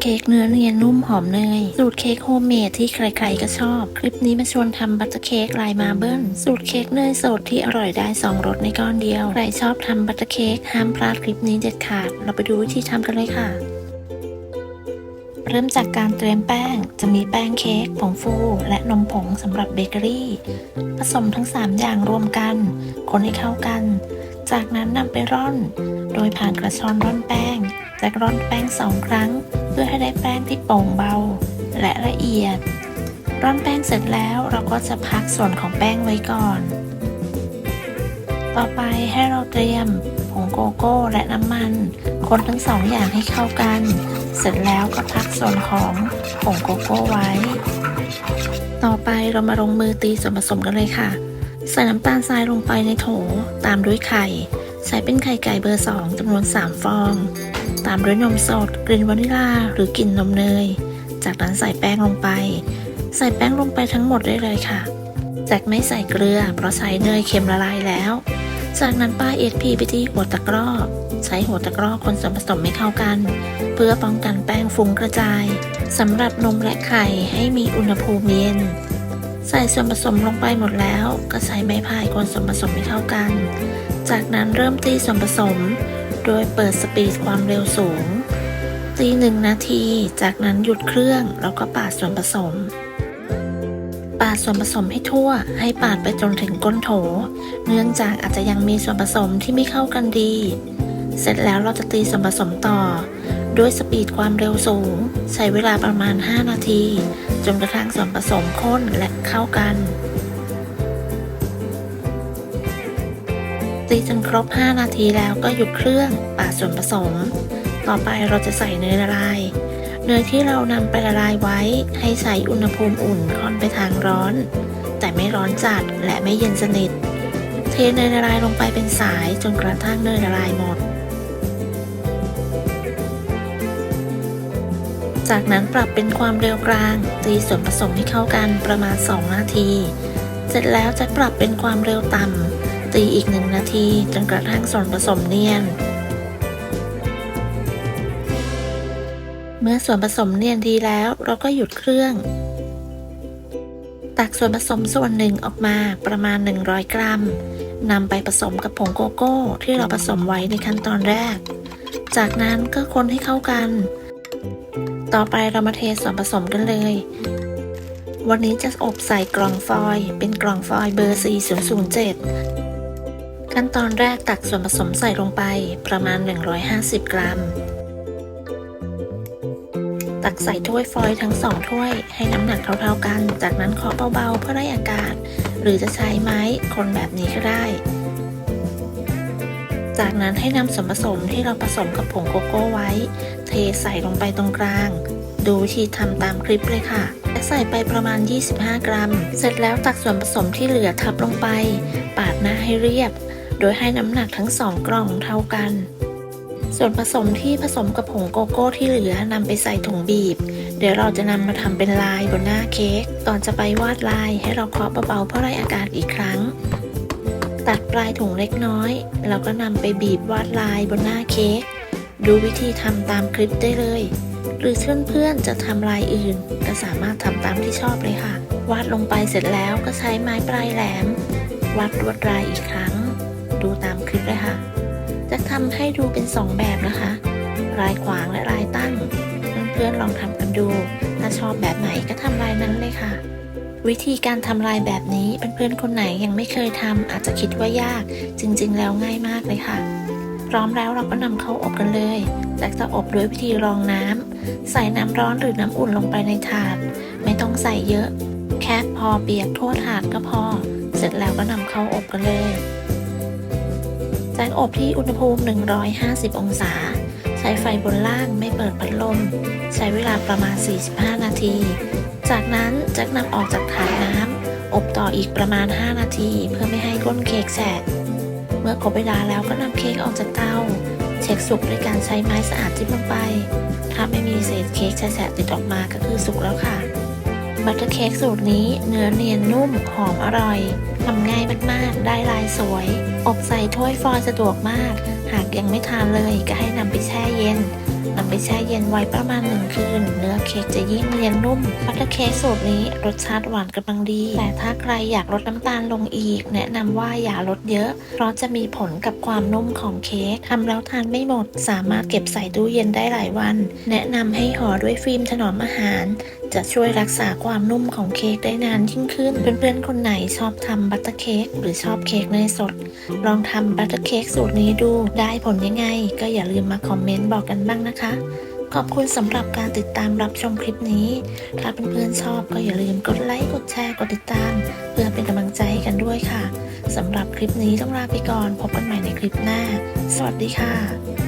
เค้กเนื้อเนียนนุ่มหอมเนยสูตรเค้กโฮมเมดที่ใครๆก็ชอบคลิปนี้มาชวนทำบัตเตอร์เค้กลายมาร์เบิลสูตรเค้กเนยสดที่อร่อยได้2รสในก้อนเดียวใครชอบทำบัตเตอร์เค้กห้ามพลาดคลิปนี้เด็ดขาดเราไปดูวิธีทำกันเลยค่ะเริ่มจากการเตรียมแป้งจะมีแป้งเค้กผงฟูและนมผงสำหรับเบเกอรี่ผสมทั้ง3อย่างรวมกันคนให้เข้ากันจากนั้นนำไปร่อนโดยผ่านกระชอนร่อนแป้งจากร่อนแป้ง2ครั้งเพื่อให้ได้แป้งที่โป่งเบาและละเอียดร่อนแป้งเสร็จแล้วเราก็จะพักส่วนของแป้งไว้ก่อนต่อไปให้เราเตรียมผงโกโก้และน้ำมันคนทั้ง2อย่างให้เข้ากันเสร็จแล้วก็พักส่วนของผงโกโก้ไว้ต่อไปเรามาลงมือตีส่วนผสมกันเลยค่ะใส่น้ำตาลทรายลงไปในโถตามด้วยไข่ใส่เป็นไข่ไก่เบอร์2จำนวน3ฟองตามด้วยนมสดกลิ่นวานิลลาหรือกลิ่นนมเนยจากนั้นใส่แป้งลงไปใส่แป้งลงไปทั้งหมดได้เลยค่ะจากไม่ใส่เกลือเพราะใส่เนยเค็มละลายแล้วจากนั้นป้ายเอสพีไปที่หัวตะกร้อใช้หัวตะกร้อคนส่วนผสมให้เข้ากันเพื่อป้องกันแป้งฟุ้งกระจายสำหรับนมและไข่ให้มีอุณหภูมิเย็นใส่ส่วนผสมลงไปหมดแล้วก็ใช้ไม้พายคนส่วนผสมให้เข้ากันจากนั้นเริ่มตีส่วนผสมโดยเปิดสปีดความเร็วสูงตี1 นาทีจากนั้นหยุดเครื่องแล้วก็ปาดส่วนผสมปาดส่วนผสมให้ทั่วให้ปาดไปจนถึงก้นโถเนื่องจากอาจจะยังมีส่วนผสมที่ไม่เข้ากันดีเสร็จแล้วเราจะตีส่วนผสมต่อด้วยสปีดความเร็วสูงใช้เวลาประมาณ5 นาทีจนกระทั่งส่วนผสมข้นและเข้ากันตีจนครบ5 นาทีแล้วก็หยุดเครื่องปาดส่วนผสมต่อไปเราจะใส่เนยละลายเนยที่เรานำไปละลายไว้ให้ใส่อุณหภูมิอุ่นค่อนไปทางร้อนแต่ไม่ร้อนจัดและไม่เย็นสนิทเทเนยละลายลงไปเป็นสายจนกระทั่งเนยละลายหมดจากนั้นปรับเป็นความเร็วกลางตีส่วนผสมให้เข้ากันประมาณ2 นาทีเสร็จแล้วจะปรับเป็นความเร็วต่ำตีอีก1 นาทีจนกระทั่งส่วนผสมเนียนเมื่อส่วนผสมเนียนดีแล้วเราก็หยุดเครื่องตักส่วนผสมส่วนหนึ่งออกมาประมาณ100 กรัมนำไปผสมกับผงโกโก้ที่เราผสมไว้ในขั้นตอนแรกจากนั้นก็คนให้เข้ากันต่อไปเรามาเทส่วนผสมกันเลยวันนี้จะอบใส่กล่องฟอยล์เป็นกล่องฟอยล์เบอร์ 4007ขั้นตอนแรกตักส่วนผสมใส่ลงไปประมาณ150 กรัมตักใส่ถ้วยฟอยล์ทั้ง2ถ้วยให้น้ำหนักเท่าๆกันจากนั้นเคาะเบาๆเพื่อไล่อากาศหรือจะใช้ไม้คนแบบนี้ก็ได้จากนั้นให้นำส่วนผสมที่เราผสมกับผงโกโก้ไว้เทใส่ลงไปตรงกลางดูวิธีทำตามคลิปเลยค่ะใส่ไปประมาณ25 กรัมเสร็จแล้วตักส่วนผสมที่เหลือทับลงไปปาดหน้าให้เรียบโดยให้น้ำหนักทั้ง2 กล่องเท่ากันส่วนผสมที่ผสมกับผงโกโก้ที่เหลือนำไปใส่ถุงบีบเดี๋ยวเราจะนำมาทำเป็นลายบนหน้าเค้กก่อนจะไปวาดลายให้เราเคาะเบาๆเพื่อไล่อากาศอีกครั้งตัดปลายถุงเล็กน้อยแล้วก็นำไปบีบวาดลายบนหน้าเค้กดูวิธีทำตามคลิปได้เลยหรือเพื่อนๆจะทำลายอื่นก็สามารถทำตามที่ชอบเลยค่ะวาดลงไปเสร็จแล้วก็ใช้ไม้ปลายแหลมวาดลวดลายอีกครั้งดูตามคลิปเลยค่ะจะทำให้ดูเป็น2 แบบนะคะลายขวางและลายตั้งเพื่อนๆลองทำกันดูถ้าชอบแบบไหนก็ทำลายนั้นเลยค่ะวิธีการทำลายแบบนี้เพื่อนๆคนไหนยังไม่เคยทำอาจจะคิดว่ายากจริงๆแล้วง่ายมากเลยค่ะพร้อมแล้วเราก็นำเข้าอบกันเลยจะอบด้วยวิธีรองน้ำใส่น้ำร้อนหรือน้ำอุ่นลงไปในถาดไม่ต้องใส่เยอะแค่พอเปียกทั่วถาดก็พอเสร็จแล้วก็นำเข้าอบกันเลยอบที่อุณหภูมิ150 องศาใช้ไฟบนล่างไม่เปิดพัดลมใช้เวลาประมาณ45 นาทีจากนั้นจะนำออกจากถาดน้ำอบต่ออีกประมาณ5 นาทีเพื่อไม่ให้ก้นเค้กแฉะเมื่อครบเวลาแล้วก็นำเค้กออกจากเตาเช็คสุกด้วยการใช้ไม้สะอาดจิ้มลงไปถ้าไม่มีเศษเค้กแฉะติดออกมาก็คือสุกแล้วค่ะบัตเตอร์เค้กสูตรนี้เนื้อเนียนนุ่มหอมอร่อยทำง่ายมากๆได้ลายสวยอบใส่ถ้วยฟอยล์สะดวกมากหากยังไม่ทานเลยก็ให้นำไปแช่เย็น นำไปแช่เย็นไว้ประมาณ1 คืน เนื้อเค้กจะยิ่งเนียนนุ่มบัตเตอร์เค้กสูตรนี้รสชาติหวานกำลังดี แต่ถ้าใครอยากลดน้ำตาลลงอีก แนะนำว่าอย่าลดเยอะ เพราะจะมีผลกับความนุ่มของเค้กทำแล้วทานไม่หมด สามารถเก็บใส่ตู้เย็นได้หลายวัน แนะนำให้ห่อด้วยฟิล์มถนอมอาหาร จะช่วยรักษาความนุ่มของเค้กได้นานยิ่งขึ้น เพื่อนๆคนไหนชอบทำบัตเตอร์เค้กหรือชอบเค้กเนยสด ลองทำบัตเตอร์เค้กสูตรนี้ดูได้ผลยังไง ก็อย่าลืมมาคอมเมนต์บอกกันบ้างนะคะ ขอบคุณสำหรับการติดตามรับชมคลิปนี้ ถ้าเพื่อนๆชอบก็อย่าลืมกดไลค์ กดแชร์ กดติดตาม เพื่อเป็นกำลังใจให้กันด้วยค่ะ สำหรับคลิปนี้ต้องลาไปก่อน พบกันใหม่ในคลิปหน้า สวัสดีค่ะ